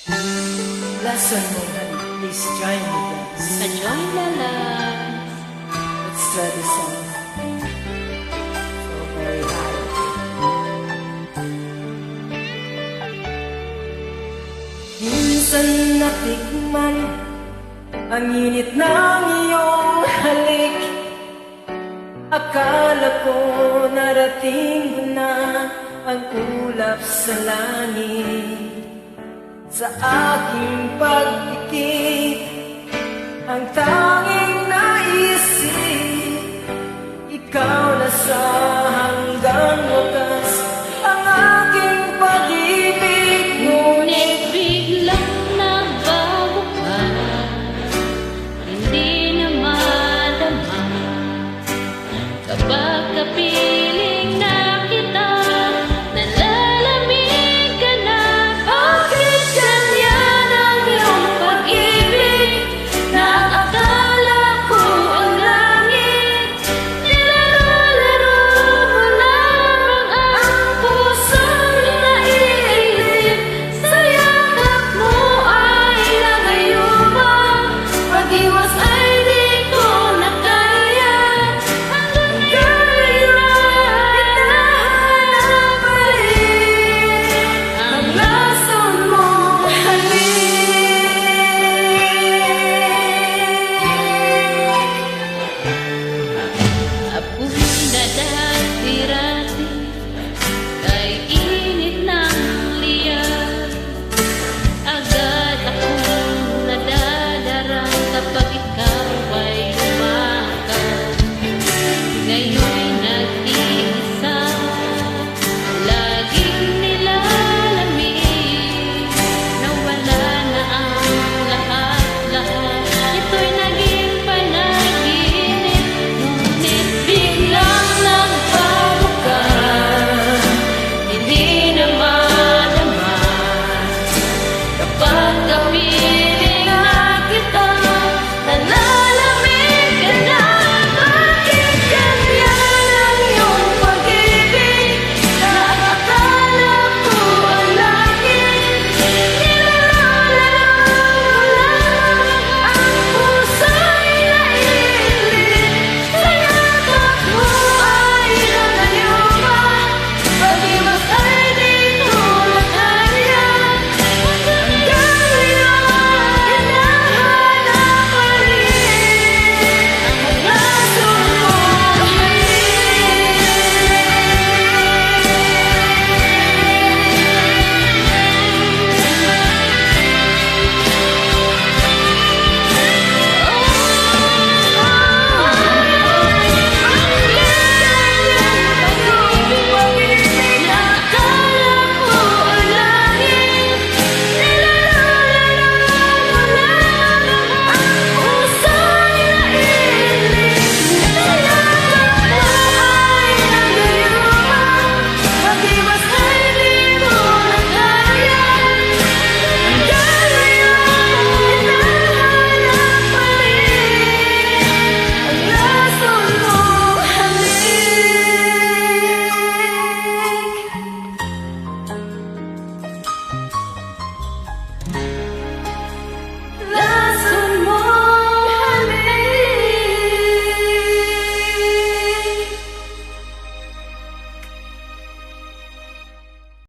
Lesson mo, honey. Please join me, dance. Join the love. Let's try this song. So very high. Minsan natikman ang init ng iyong halik. Akala ko narating ko na ang ulap sa langit. Sa aking pagpikit, ang tanging naisip, ikaw na sa